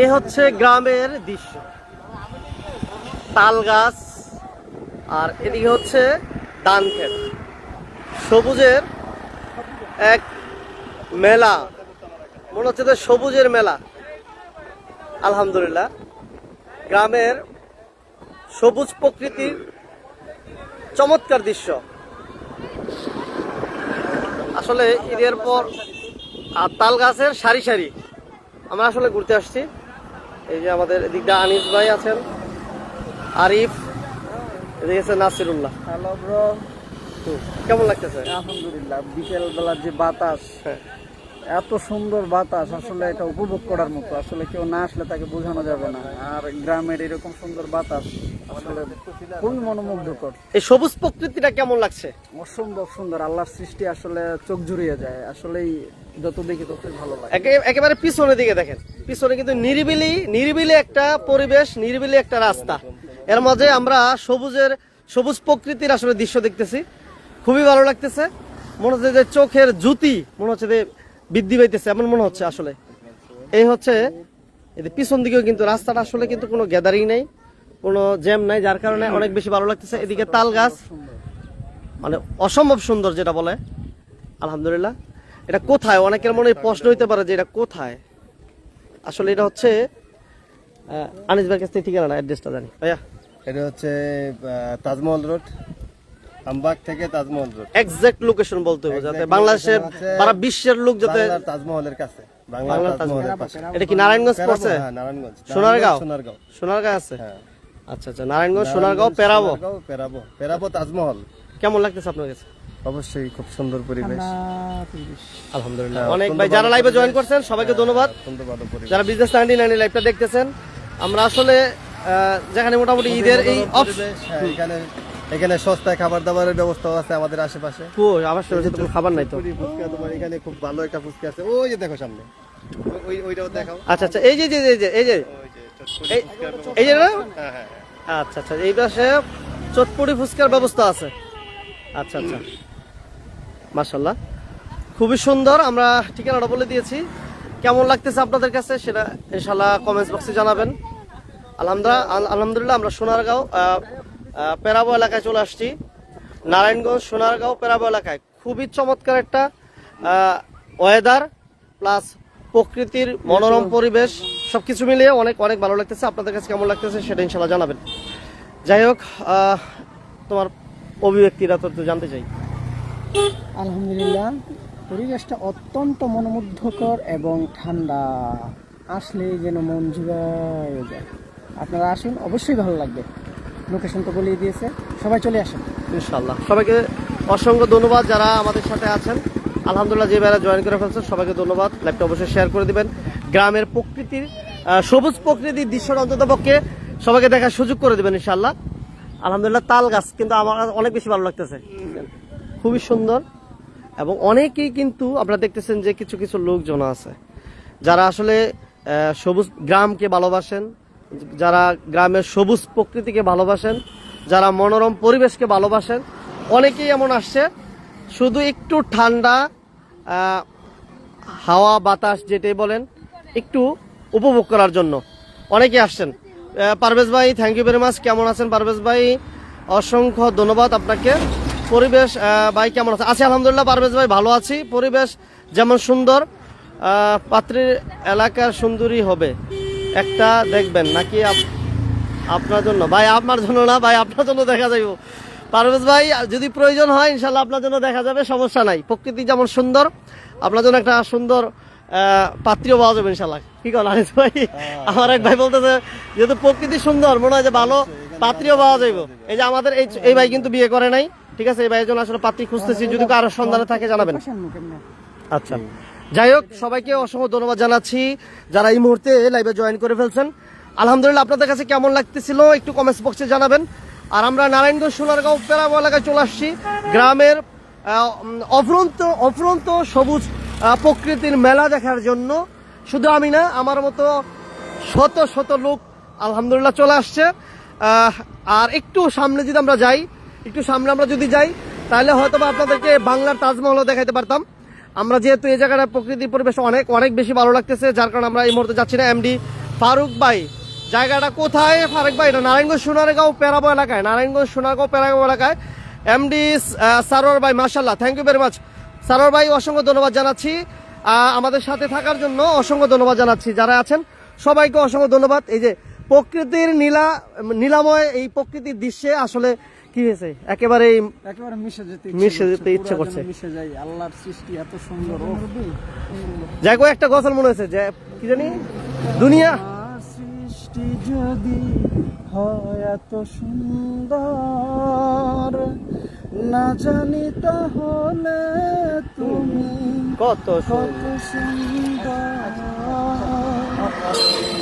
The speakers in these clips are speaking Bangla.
এই হচ্ছে গ্রামের দৃশ্য, তাল গাছ আর এদিকে হচ্ছে ধান ক্ষেত, সবুজের এক মেলা, মনে হচ্ছে তো সবুজের মেলা। আলহামদুলিল্লাহ, গ্রামের সবুজ প্রকৃতির চমৎকার দৃশ্য। আসলে ঈদের পর আর তাল গাছের সারি সারি আমরা আসলে ঘুরতে আসছি। এই যে আমাদের এদিকটা আনিস ভাই আছেন, আরিফ, এদিকে আছে নাসিরুল্লাহ। হ্যালো ব্রো, কেমন লাগতেছে? আলহামদুলিল্লাহ। বিকেল বেলার যে বাতাস, এত সুন্দর বাতাস, আসলে এটা উপভোগ করার মতো। আসলে কেউ না আসলে তাকে বোঝানো যাবে না। আর গ্রামের এরকম সুন্দর বাতাস আসলে খুবই মনোমুগ্ধকর। এই সবুজ প্রকৃতিটা কেমন লাগছে? অসম্ভব সুন্দর, আল্লাহর সৃষ্টি, আসলে চোখ জুড়িয়ে যায়। আসলেই যত দেখি ততই ভালো লাগে। একেবারে পিছনের দিকে দেখেন, পিছনে কিন্তু নিরিবিলি একটা পরিবেশ, নিরিবিলি একটা রাস্তা, এর মাঝে আমরা সবুজ প্রকৃতির আসলে দৃশ্য দেখতেছি। খুবই ভালো লাগতেছে, মনে হচ্ছে যে চোখের জ্যোতি মনে হচ্ছে যে বৃদ্ধি পাইতেছে, এমন মনে হচ্ছে। আসলে এই হচ্ছে এদের পিছন দিকেও কিন্তু রাস্তাটা আসলে কিন্তু কোনো গ্যাদারিং নেই, কোনো জ্যাম নাই, যার কারণে অনেক বেশি ভালো লাগতেছে। এদিকে তাল গাছ, মানে অসম্ভব সুন্দর যেটা বলে। আলহামদুলিল্লাহ। এটা কোথায়, অনেকের মনে প্রশ্ন হইতে পারে যে এটা কোথায়। আসলে এটা হচ্ছে আনিস ভাইয়ের কাছ থেকে ঠিকানা না অ্যাড্রেসটা জানি ভাইয়া। এটা হচ্ছে তাজমহল রোড, আমবাগ থেকে তাজমহল রোড। এক্সাক্ট লোকেশন বলতে হবে যাতে বাংলাদেশের সারা বিশ্বের লোক যাতে। বাংলার তাজমহলের কাছে, বাংলার তাজমহলের পাশে। এটা কি নারায়ণগঞ্জ পড়ছে? হ্যাঁ, নারায়ণগঞ্জ। সোনারগাঁও সোনারগাঁও। সোনারগাঁও আছে। হ্যাঁ। আচ্ছা আচ্ছা, নারায়ণগঞ্জ সোনারগাঁও পেরাবো। পেরাবো তাজমহল। কেমন লাগতেছে আপনার কাছে? অবশ্যই খুব সুন্দর পরিবেশ। আলহামদুলিল্লাহ। অনেক ভাই যারা লাইভে জয়েন করছেন সবাইকে ধন্যবাদ। সুন্দর ভালো পরিবেশ। যারা বিজনেস 99 লাইভটা দেখতেছেন, আমরা আসলে যেখানে মোটামুটি ঈদের এই পরিবেশ, হ্যাঁ, এখানে সস্তায় খাবার দাবারের ব্যবস্থা আছে আমাদের আশেপাশে। আমার সাথে তো খাবার নাই তো। ফুচকা, তোমার এখানে খুব ভালো একটা ফুচকা আছে, ওই যে দেখো সামনে, ওইটাও দেখাও। আচ্ছা আচ্ছা, এই যে এই যে না? হ্যাঁ হ্যাঁ। আচ্ছা আচ্ছা, এই পাশে চটপটি ফুচকার ব্যবস্থা আছে। আচ্ছা আচ্ছা, মাশাআল্লাহ, খুবই সুন্দর। আমরা ঠিকানাটা বলে দিয়েছি, কেমন লাগতেছে আপনাদের কাছে সেটা ইনশাআল্লাহ কমেন্টস বক্সে জানাবেন। আলহামদুলিল্লাহ, আমরা সোনারগাঁও পেরাবো এলাকায় চলে আসছি। নারায়ণগঞ্জ সোনারগাঁও পেরাবো এলাকায় খুবই চমৎকার একটা ওয়েদার প্লাস প্রকৃতির মনোরম পরিবেশ, সবকিছু মিলিয়ে অনেক অনেক ভালো লাগতেছে। আপনাদের কাছে কেমন লাগতেছে সেটা ইনশাআল্লাহ জানাবেন। যাই হোক, তোমার অভিব্যক্তিটা তো জানতে চাই। আলহামদুলিল্লাহ, পরিবেশটা অত্যন্ত মনোমুগ্ধকর এবং ঠান্ডা, আসলেই যেন মন জুড়ায় যায়। আপনারা আসুন, অবশ্যই ভালো লাগবে। লোকেশন তো বলিয়ে দিয়েছে, সবাই চলে আসেন ইনশাআল্লাহ। সবাইকে অসংখ্য ধন্যবাদ যারা আমাদের সাথে আছেন। আলহামদুলিল্লাহ, যে ভাইরা জয়েন করে ফেলছেন সবাইকে ধন্যবাদ। লাইভটা অবশ্যই শেয়ার করে দিবেন। গ্রামের প্রকৃতির সবুজ প্রকৃতির দৃশ্যটা অন্তত পক্ষে সবাইকে দেখার সুযোগ করে দিবেন ইনশাআল্লাহ। আলহামদুলিল্লাহ, তাল গাছ কিন্তু আমার অনেক বেশি ভালো লাগতেছে, খুবই সুন্দর। এবং অনেকেই কিন্তু আপনারা দেখতেছেন যে কিছু কিছু লোকজন আছে যারা আসলে সবুজ গ্রামকে ভালোবাসেন, যারা গ্রামের সবুজ প্রকৃতিকে ভালোবাসেন, যারা মনোরম পরিবেশকে ভালোবাসেন। অনেকেই এমন আসছে শুধু একটু ঠান্ডা হাওয়া বাতাস যেটাই বলেন একটু উপভোগ করার জন্য অনেকেই আসছেন। পারভেজ ভাই, থ্যাংক ইউ ভেরি মাচ। কেমন আছেন পারভেজ ভাই? অসংখ্য ধন্যবাদ আপনাকে। পরিবেশ ভাই কেমন আছে? আছি আলহামদুলিল্লাহ পারভেজ ভাই, ভালো আছি। পরিবেশ যেমন সুন্দর, পাত্রীর এলাকার সুন্দরী হবে একটা দেখবেন নাকি আপনার জন্য? ভাই আমার জন্য না ভাই, আপনার জন্য দেখা যাইব পারভেজ ভাই, যদি প্রয়োজন হয় ইনশাল্লাহ আপনার জন্য দেখা যাবে, সমস্যা নাই। প্রকৃতি যেমন সুন্দর, আপনার জন্য একটা সুন্দর পাত্রীও পাওয়া যাবে ইনশাল্লাহ। কি করেন আনিস ভাই? আমার এক ভাই বলতেছে যেহেতু প্রকৃতি সুন্দর, মনে হয় যে ভালো পাত্রীও পাওয়া যাইব। এই যে আমাদের এই ভাই কিন্তু বিয়ে করে নাই, ঠিক আছে? এই ভাইয়ের জন্য আসলে পাত্রী খুঁজতেছি, যদি কারো সন্ধানে থাকে জানাবেন। আচ্ছা, যাই হোক, সবাইকে অসংখ্য ধন্যবাদ জানাচ্ছি যারা এই মুহূর্তে লাইভে জয়েন করে ফেলছেন। আলহামদুলিল্লাহ, আপনাদের কাছে কেমন লাগতেছিল একটু কমেন্টস বক্সে জানাবেন। আর আমরা নারায়ণগঞ্জ সোনারগাঁও পেরাবো এলাকায় চলে আসছি, গ্রামের অফুরন্ত সবুজ প্রকৃতির মেলা দেখার জন্য। শুধু আমি না, আমার মতো শত শত লোক আলহামদুলিল্লাহ চলে আসছে। আর একটু সামনে যদি আমরা যাই, তাহলে হয়তো বা আপনাদেরকে বাংলার তাজমহলও দেখাইতে পারতাম। আমরা যেহেতু এই জায়গাটা প্রকৃতির পরিবেশ অনেক অনেক বেশি ভালো লাগতেছে, যার কারণে আমরা এই মুহূর্তে যাচ্ছি না। এমডি ফারুক ভাই, জায়গাটা কোথায় ফারুক ভাই? এটা নারায়ণগঞ্জ সোনারগাঁও পেরাবো এলাকায়, নারায়ণগঞ্জ সোনারগাঁও পেরাবো এলাকায়। এমডি সারোয়ার ভাই, মাশাল্লাহ, thank you very much Sarwar ভাই, অসংখ্য ধন্যবাদ জানাচ্ছি আমাদের সাথে থাকার জন্য, অসংখ্য ধন্যবাদ জানাচ্ছি। যারা আছেন সবাইকে অসংখ্য ধন্যবাদ। এই যে প্রকৃতির নীলাময় এই প্রকৃতির দৃশ্যে আসলে কি হয়েছে, একেবারে মিশে যেতে ইচ্ছে করছে। মিশে যাই, আল্লাহর সৃষ্টি এত সুন্দর। যাই হোক, একটা কথা মনে হয়েছে যে কি জানি, দুনিয়া সৃষ্টি যদি হয় এত সুন্দর, না জানি তাহলে তুমি কত সুন্দর।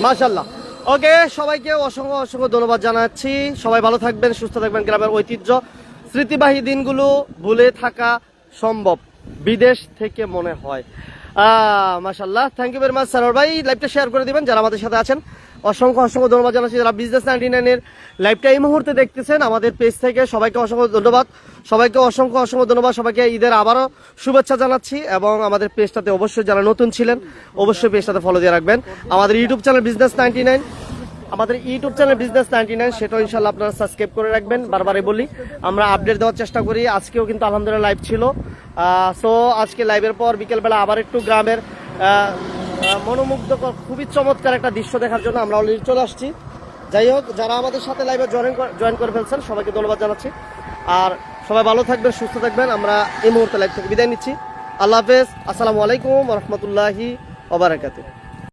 মাশাআল্লাহ। ওকে, সবাইকে অসংখ্য অসংখ্য ধন্যবাদ জানাচ্ছি। সবাই ভালো থাকবেন, সুস্থ থাকবেন। গ্রামের ঐতিহ্য, স্মৃতিবাহী দিনগুলো ভুলে থাকা সম্ভব, বিদেশ থেকে মনে হয়। মাশাআল্লাহ, thank you very much Sarwar ভাই। লাইভটা শেয়ার করে দিবেন যারা আমাদের সাথে আছেন। অসংখ্য অসংখ্য ধন্যবাদ জানাচ্ছি যারা বিজনেস 99 এর লাইভটা এই মুহূর্তে দেখতেছেন আমাদের পেজ থেকে। সবাইকে অসংখ্য ধন্যবাদ, সবাইকে অসংখ্য অসংখ্য ধন্যবাদ। সবাইকে ঈদের আবারও শুভেচ্ছা জানাচ্ছি এবং আমাদের পেজটাতে অবশ্যই যারা নতুন ছিলেন অবশ্যই পেজটাতে ফলো দিয়ে রাখবেন। আমাদের ইউটিউব চ্যানেল বিজনেস 99, আমাদের ইউটিউব চ্যানেল বিজনেস 99, সেটাও ইনশাল্লাহ আপনারা সাবস্ক্রাইব করে রাখবেন। বারবারই বলি, আমরা আপডেট দেওয়ার চেষ্টা করি। আজকেও কিন্তু আলহামদুলিল্লাহ লাইভ ছিল। সো আজকে লাইভের পর বিকেলবেলা আবার একটু গ্রামের মনোমুগ্ধকর খুবই চমৎকার একটা দৃশ্য দেখার জন্য আমরা অলরেডি চলে আসছি। যাই হোক, যারা আমাদের সাথে লাইভে জয়েন করে ফেলছেন সবাইকে ধন্যবাদ জানাচ্ছি। আর সবাই ভালো থাকবেন, সুস্থ থাকবেন। আমরা এই মুহূর্তে লাইভ থেকে বিদায় নিচ্ছি। আল্লাহ হাফেজ, আসসালামু আলাইকুম ওয়া রাহমাতুল্লাহি ওয়া বারাকাতুহু।